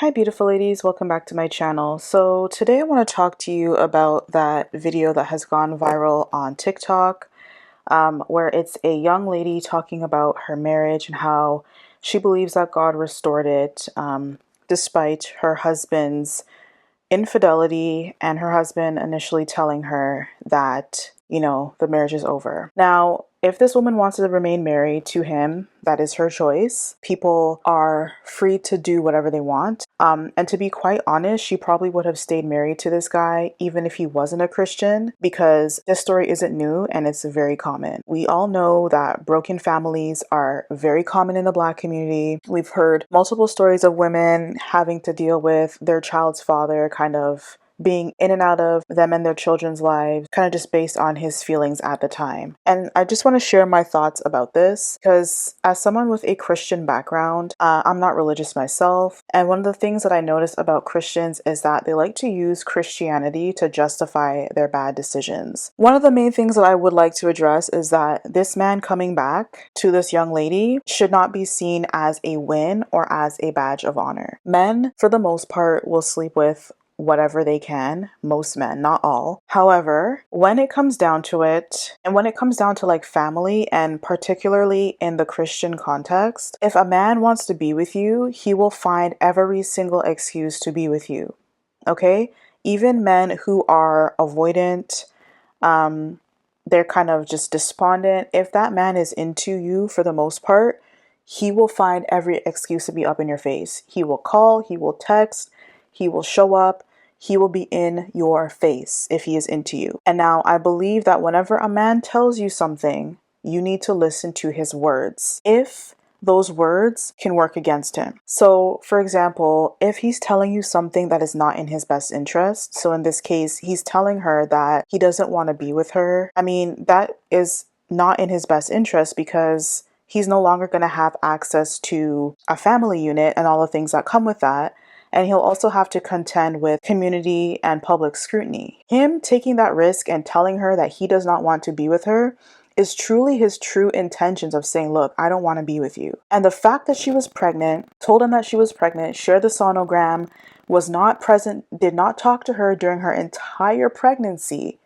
Hi beautiful ladies, welcome back to my channel. So today I want to talk to you about that video that has gone viral on TikTok, where it's a young lady talking about her marriage and how she believes that God restored it, despite her husband's infidelity and her husband initially telling her that, the marriage is over. Now, if this woman wants to remain married to him, that is her choice. People are free to do whatever they want. And to be quite honest, she probably would have stayed married to this guy even if he wasn't a Christian, because this story isn't new and it's very common. We all know that broken families are very common in the Black community. We've heard multiple stories of women having to deal with their child's father kind of being in and out of them and their children's lives, kind of just based on his feelings at the time. And I just want to share my thoughts about this because as someone with a Christian background, I'm not religious myself. And one of the things that I notice about Christians is that they like to use Christianity to justify their bad decisions. One of the main things that I would like to address is that this man coming back to this young lady should not be seen as a win or as a badge of honor. Men, for the most part, will sleep with whatever they can, most men, not all. However, when it comes down to it, and when it comes down to like family, and particularly in the Christian context, if a man wants to be with you, he will find every single excuse to be with you. Okay? Even men who are avoidant, they're kind of just despondent. If that man is into you for the most part, he will find every excuse to be up in your face. He will call, he will text, he will show up. He will be in your face if he is into you. And now I believe that whenever a man tells you something, you need to listen to his words, if those words can work against him. So for example, if he's telling you something that is not in his best interest, so in this case, he's telling her that he doesn't want to be with her. I mean, that is not in his best interest because he's no longer going to have access to a family unit and all the things that come with that. And he'll also have to contend with community and public scrutiny. Him taking that risk and telling her that he does not want to be with her is truly his true intentions of saying, look, I don't want to be with you. And the fact that she was pregnant, told him that she was pregnant, shared the sonogram, was not present, did not talk to her during her entire pregnancy,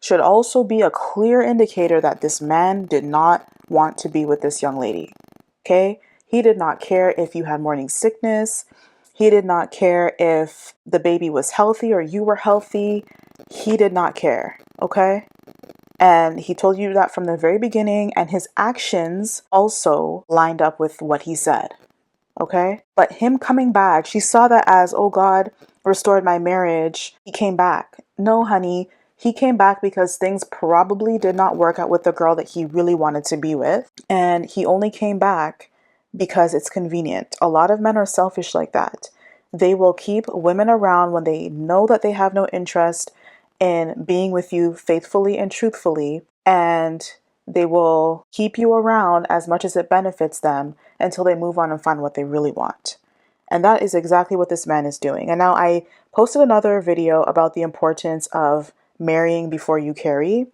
should also be a clear indicator that this man did not want to be with this young lady. Okay? He did not care if you had morning sickness. He did not care if the baby was healthy or you were healthy. He did not care, okay? And he told you that from the very beginning, and his actions also lined up with what he said, okay? But him coming back, she saw that as, oh, God restored my marriage. He came back. No, honey, he came back because things probably did not work out with the girl that he really wanted to be with. And he only came back because it's convenient. A lot of men are selfish like that. They will keep women around when they know that they have no interest in being with you faithfully and truthfully, and they will keep you around as much as it benefits them until they move on and find what they really want. And that is exactly what this man is doing. And now I posted another video about the importance of marrying before you carry.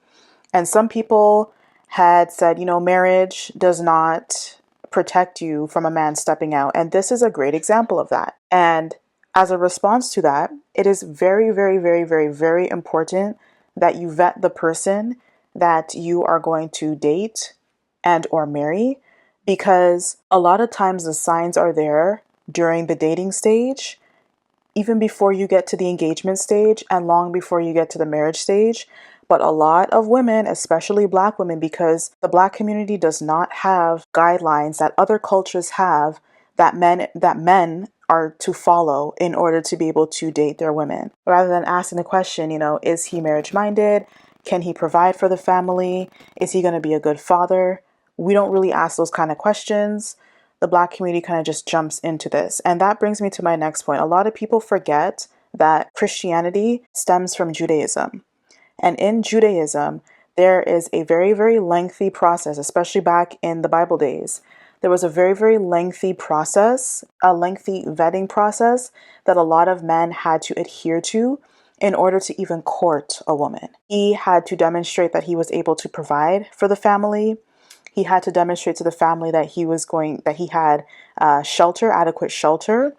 And some people had said, marriage does not protect you from a man stepping out. And this is a great example of that. And as a response to that, it is very, very, very, very, very important that you vet the person that you are going to date and or marry, because a lot of times the signs are there during the dating stage, even before you get to the engagement stage and long before you get to the marriage stage. But a lot of women, especially Black women, because the Black community does not have guidelines that other cultures have, that men are to follow in order to be able to date their women. Rather than asking the question, is he marriage minded? Can he provide for the family? Is he going to be a good father? We don't really ask those kind of questions. The Black community kind of just jumps into this. And that brings me to my next point. A lot of people forget that Christianity stems from Judaism. And in Judaism, there is a very, very lengthy process, especially back in the Bible days. There was a very, very lengthy process, a lengthy vetting process that a lot of men had to adhere to in order to even court a woman. He had to demonstrate that he was able to provide for the family. He had to demonstrate to the family that he had shelter, adequate shelter.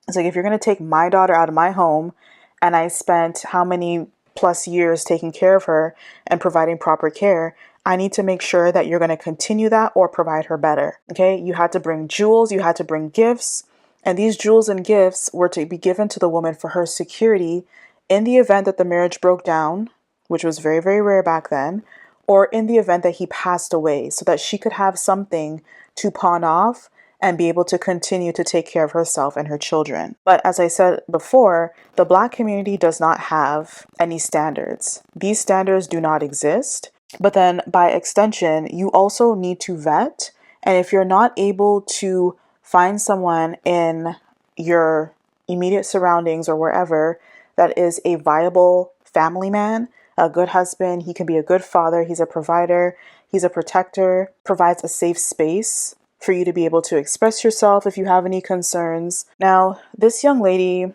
It's like, if you're going to take my daughter out of my home and I spent how many plus years taking care of her and providing proper care, I need to make sure that you're going to continue that or provide her better. Okay. You had to bring jewels, you had to bring gifts, and these jewels and gifts were to be given to the woman for her security in the event that the marriage broke down, which was very, very rare back then, or in the event that he passed away, so that she could have something to pawn off and be able to continue to take care of herself and her children. But as I said before, the Black community does not have any standards. These standards do not exist. But then by extension, you also need to vet. And if you're not able to find someone in your immediate surroundings or wherever that is a viable family man, a good husband, he can be a good father, he's a provider, he's a protector, provides a safe space for you to be able to express yourself if you have any concerns. Now, this young lady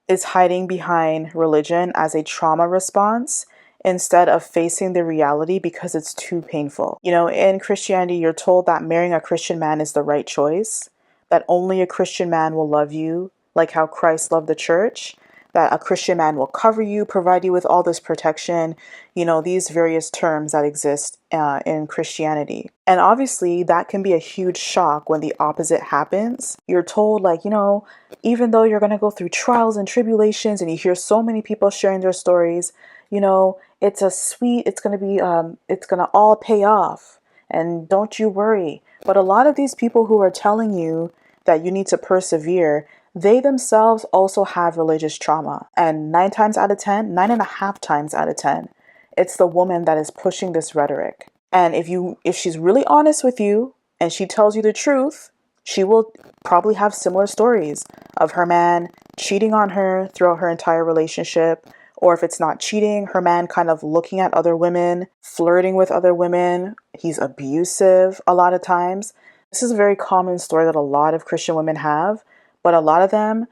is hiding behind religion as a trauma response instead of facing the reality because it's too painful. You know, in Christianity, you're told that marrying a Christian man is the right choice, that only a Christian man will love you, like how Christ loved the church, that a Christian man will cover you, provide you with all this protection, you know, these various terms that exist in Christianity. And obviously, that can be a huge shock when the opposite happens. You're told, like, you know, even though you're going to go through trials and tribulations, and you hear so many people sharing their stories, you know, it's going to be, it's going to all pay off. And don't you worry. But a lot of these people who are telling you that you need to persevere, they themselves also have religious trauma. And 9.5 times out of 10, it's the woman that is pushing this rhetoric. And if she's really honest with you and she tells you the truth, she will probably have similar stories of her man cheating on her throughout her entire relationship. Or if it's not cheating, her man kind of looking at other women, flirting with other women. He's abusive a lot of times. This is a very common story that a lot of Christian women have, but a lot of them,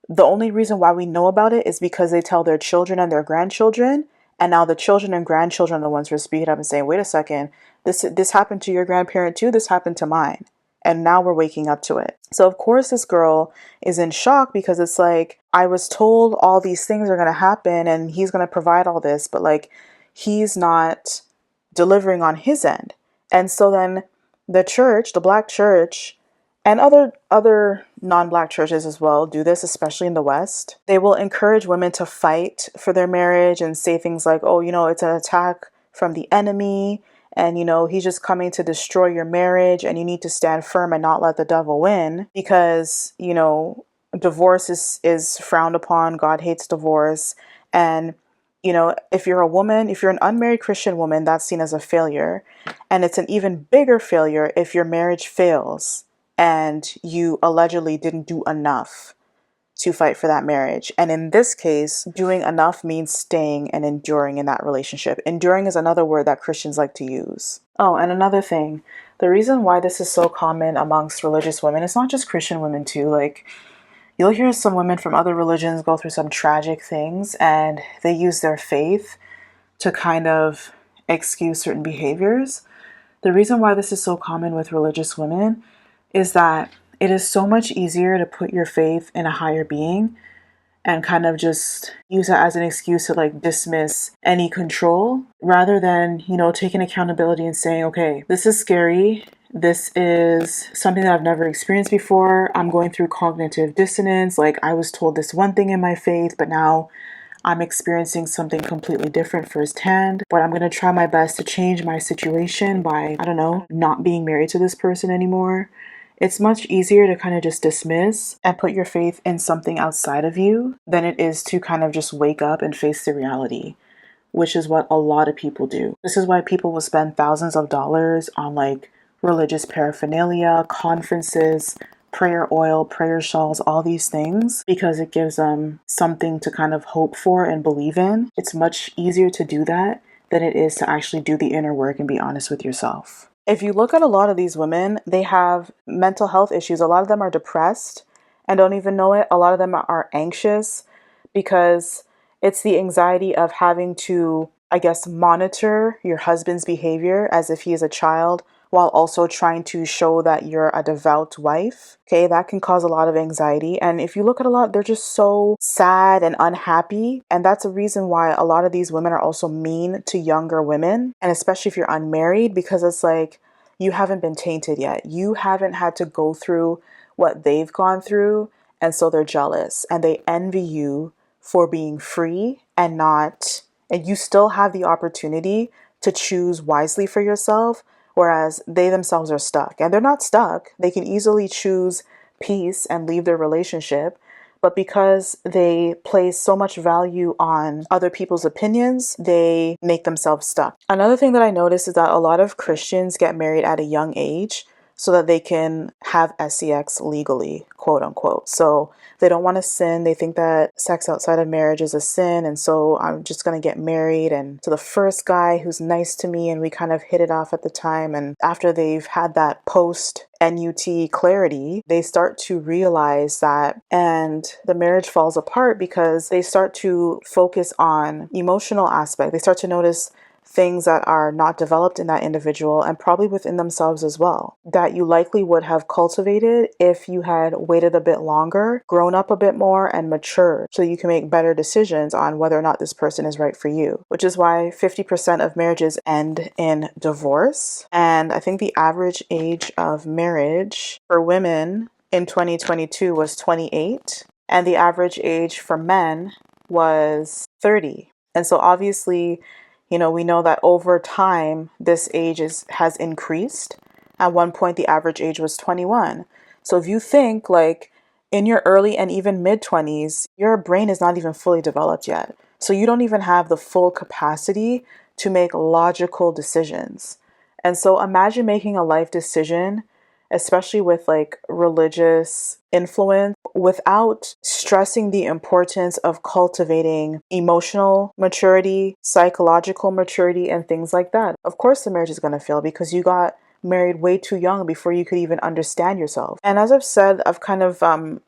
the only reason why we know about it is because they tell their children and their grandchildren, and now the children and grandchildren are the ones who are speaking up and saying, wait a second, this happened to your grandparent too, this happened to mine. And now we're waking up to it. So of course this girl is in shock because it's like, I was told all these things are going to happen and he's going to provide all this, but like he's not delivering on his end. And so then the church, the Black church, and other non-Black churches as well do this, especially in the West. They will encourage women to fight for their marriage and say things like, oh, you know, it's an attack from the enemy, and you know, he's just coming to destroy your marriage, and you need to stand firm and not let the devil win, because, you know, divorce is frowned upon. God hates divorce. And you know, if you're a woman, if you're an unmarried Christian woman, that's seen as a failure. And it's an even bigger failure if your marriage fails and you allegedly didn't do enough to fight for that marriage. And in this case, doing enough means staying and enduring in that relationship. Enduring is another word that Christians like to use. Oh, and another thing, the reason why this is so common amongst religious women, it's not just Christian women too. Like, you'll hear some women from other religions go through some tragic things and they use their faith to kind of excuse certain behaviors. The reason why this is so common with religious women is that it is so much easier to put your faith in a higher being and kind of just use it as an excuse to like dismiss any control rather than, you know, taking accountability and saying, okay, this is scary. This is something that I've never experienced before. I'm going through cognitive dissonance. Like, I was told this one thing in my faith, but now I'm experiencing something completely different firsthand. But I'm going to try my best to change my situation by, I don't know, not being married to this person anymore. It's much easier to kind of just dismiss and put your faith in something outside of you than it is to kind of just wake up and face the reality, which is what a lot of people do. This is why people will spend thousands of dollars on like religious paraphernalia, conferences, prayer oil, prayer shawls, all these things, because it gives them something to kind of hope for and believe in. It's much easier to do that than it is to actually do the inner work and be honest with yourself. If you look at a lot of these women, they have mental health issues. A lot of them are depressed and don't even know it. A lot of them are anxious because it's the anxiety of having to, I guess, monitor your husband's behavior as if he is a child, while also trying to show that you're a devout wife. Okay, that can cause a lot of anxiety. And if you look at a lot, they're just so sad and unhappy. And that's a reason why a lot of these women are also mean to younger women. And especially if you're unmarried, because it's like, you haven't been tainted yet. You haven't had to go through what they've gone through. And so they're jealous and they envy you for being free and you still have the opportunity to choose wisely for yourself, whereas they themselves are stuck. And they're not stuck. They can easily choose peace and leave their relationship. But because they place so much value on other people's opinions, they make themselves stuck. Another thing that I noticed is that a lot of Christians get married at a young age so that they can have sex legally, quote unquote. So they don't want to sin. They think that sex outside of marriage is a sin. And so I'm just going to get married and to the first guy who's nice to me. And we kind of hit it off at the time. And after they've had that post NUT clarity, they start to realize that, and the marriage falls apart because they start to focus on emotional aspect. They start to notice things that are not developed in that individual and probably within themselves as well, that you likely would have cultivated if you had waited a bit longer, grown up a bit more, and matured so you can make better decisions on whether or not this person is right for you, which is why 50% of marriages end in divorce. And I think the average age of marriage for women in 2022 was 28, and the average age for men was 30. And so obviously, we know that over time, this age has increased. At one point, the average age was 21. So if you think like in your early and even mid 20s, your brain is not even fully developed yet. So you don't even have the full capacity to make logical decisions. And so imagine making a life decision, especially with like religious influence, without stressing the importance of cultivating emotional maturity, psychological maturity, and things like that. Of course, the marriage is going to fail because you got married way too young before you could even understand yourself. And as I've said, I've kind of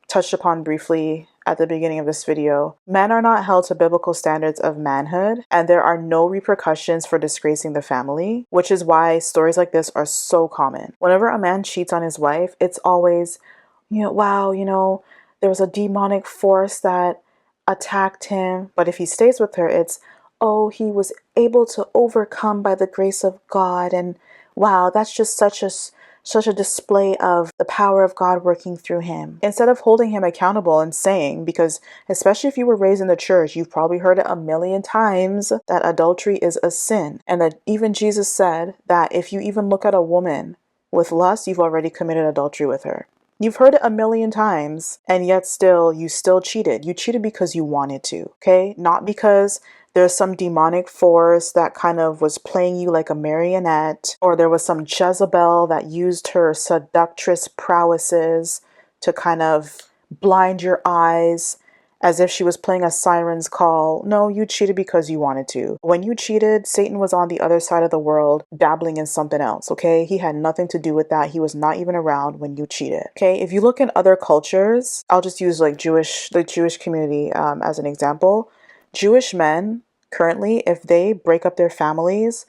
touched upon briefly at the beginning of this video, men are not held to biblical standards of manhood, and there are no repercussions for disgracing the family, which is why stories like this are so common. Whenever a man cheats on his wife, it's always, wow, there was a demonic force that attacked him. But if he stays with her, it's, oh, he was able to overcome by the grace of God. And wow, that's just such a display of the power of God working through him. Instead of holding him accountable and saying, because especially if you were raised in the church, you've probably heard it a million times that adultery is a sin. And that even Jesus said that if you even look at a woman with lust, you've already committed adultery with her. You've heard it a million times, and yet you still cheated. You cheated because you wanted to, okay? Not because there's some demonic force that kind of was playing you like a marionette, or there was some Jezebel that used her seductress prowesses to kind of blind your eyes as if she was playing a siren's call. No, you cheated because you wanted to. When you cheated, Satan was on the other side of the world dabbling in something else, okay? He had nothing to do with that. He was not even around when you cheated, okay? If you look in other cultures, I'll just use like the Jewish community as an example. Jewish men currently, if they break up their families,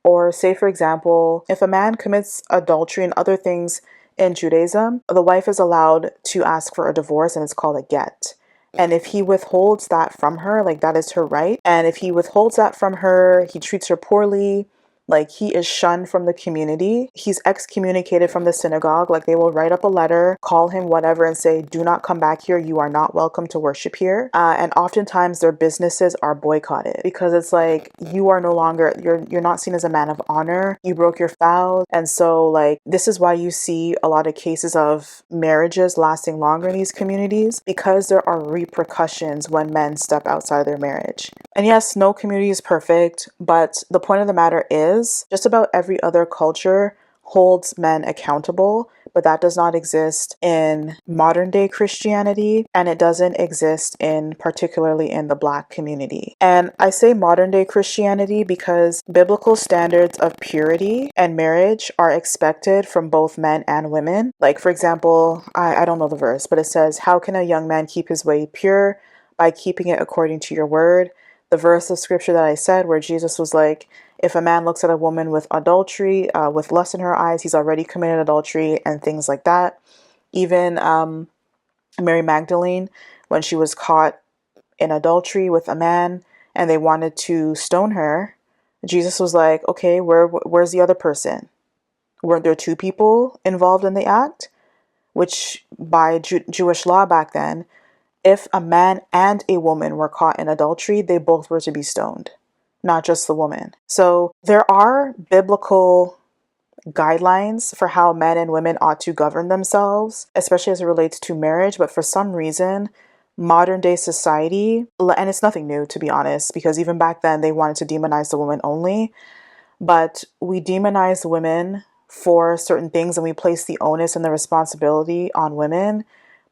or say, for example, if a man commits adultery and other things in Judaism, the wife is allowed to ask for a divorce, and it's called a get. And if he withholds that from her, like that is her right. And if he withholds that from her, he treats her poorly, like he is shunned from the community. He's excommunicated from the synagogue. Like they will write up a letter, call him whatever, and say, do not come back here. You are not welcome to worship here. And oftentimes their businesses are boycotted because it's like, you are no longer, you're not seen as a man of honor. You broke your vows. And so like, this is why you see a lot of cases of marriages lasting longer in these communities, because there are repercussions when men step outside of their marriage. And yes, no community is perfect, but the point of the matter is, just about every other culture holds men accountable, but that does not exist in modern day Christianity, and it doesn't exist particularly in the Black community. And I say modern day Christianity because biblical standards of purity and marriage are expected from both men and women. Like, for example, I don't know the verse, but it says, how can a young man keep his way pure? By keeping it according to your word. The verse of scripture that I said where Jesus was like, If a man looks at a woman with adultery, with lust in her eyes, he's already committed adultery and things like that. Even Mary Magdalene, when she was caught in adultery with a man and they wanted to stone her, Jesus was like, okay, where's the other person? Weren't there two people involved in the act? Which by Jewish law back then, if a man and a woman were caught in adultery, they both were to be stoned, not just the woman. So there are biblical guidelines for how men and women ought to govern themselves, especially as it relates to marriage. But for some reason, modern day society, and it's nothing new to be honest, because even back then they wanted to demonize the woman only, but we demonize women for certain things and we place the onus and the responsibility on women,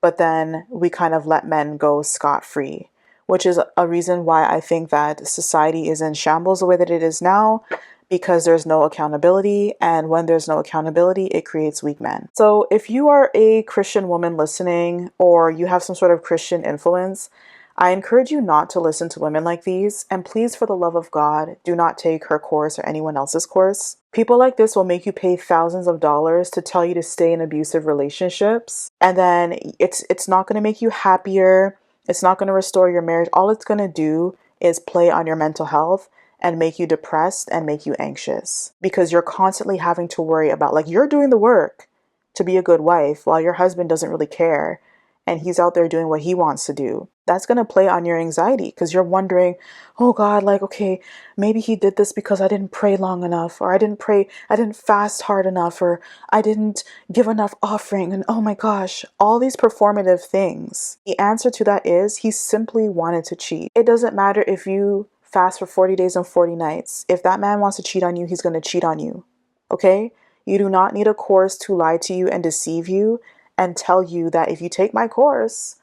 but then we kind of let men go scot-free, which is a reason why I think that society is in shambles the way that it is now, because there's no accountability, and when there's no accountability, it creates weak men. So if you are a Christian woman listening, or you have some sort of Christian influence, I encourage you not to listen to women like these, and please, for the love of God, do not take her course or anyone else's course. People like this will make you pay thousands of dollars to tell you to stay in abusive relationships, and then it's not going to make you happier. It's not going to restore your marriage. All it's going to do is play on your mental health and make you depressed and make you anxious, because you're constantly having to worry about, like, you're doing the work to be a good wife while your husband doesn't really care and he's out there doing what he wants to do. That's going to play on your anxiety, because you're wondering, oh God, like, okay, maybe he did this because I didn't pray long enough, or I didn't fast hard enough, or I didn't give enough offering. And oh my gosh, all these performative things. The answer to that is he simply wanted to cheat. It doesn't matter if you fast for 40 days and 40 nights. If that man wants to cheat on you, he's going to cheat on you. Okay? You do not need a course to lie to you and deceive you and tell you that if you take my course,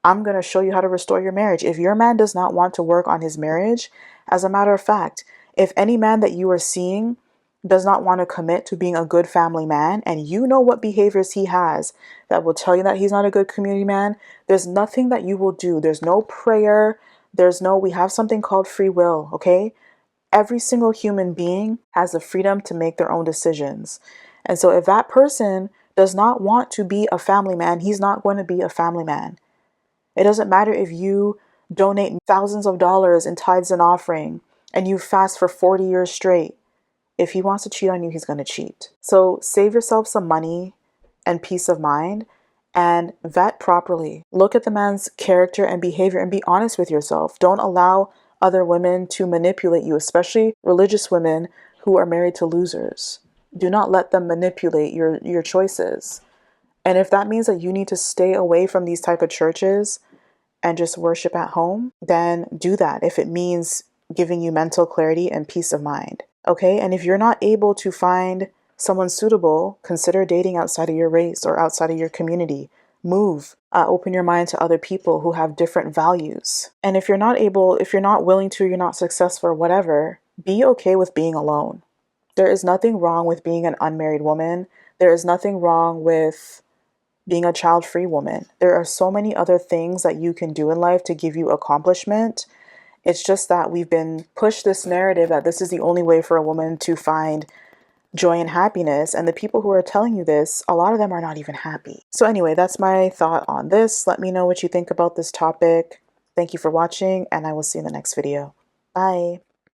I'm going to show you how to restore your marriage. If your man does not want to work on his marriage, as a matter of fact, if any man that you are seeing does not want to commit to being a good family man, and you know what behaviors he has that will tell you that he's not a good community man, there's nothing that you will do. There's no prayer. We have something called free will, okay? Every single human being has the freedom to make their own decisions. And so if that person does not want to be a family man, he's not going to be a family man. It doesn't matter if you donate thousands of dollars in tithes and offering and you fast for 40 years straight. If he wants to cheat on you, he's going to cheat. So save yourself some money and peace of mind and vet properly. Look at the man's character and behavior and be honest with yourself. Don't allow other women to manipulate you, especially religious women who are married to losers. Do not let them manipulate your choices. And if that means that you need to stay away from these type of churches and just worship at home, then do that if it means giving you mental clarity and peace of mind. Okay? And if you're not able to find someone suitable, consider dating outside of your race or outside of your community. Move. Open your mind to other people who have different values. And if you're not willing to, you're not successful or whatever, be okay with being alone. There is nothing wrong with being an unmarried woman. There is nothing wrong with being a child-free woman. There are so many other things that you can do in life to give you accomplishment. It's just that we've been pushed this narrative that this is the only way for a woman to find joy and happiness. And the people who are telling you this, a lot of them are not even happy. So anyway, that's my thought on this. Let me know what you think about this topic. Thank you for watching, and I will see you in the next video. Bye.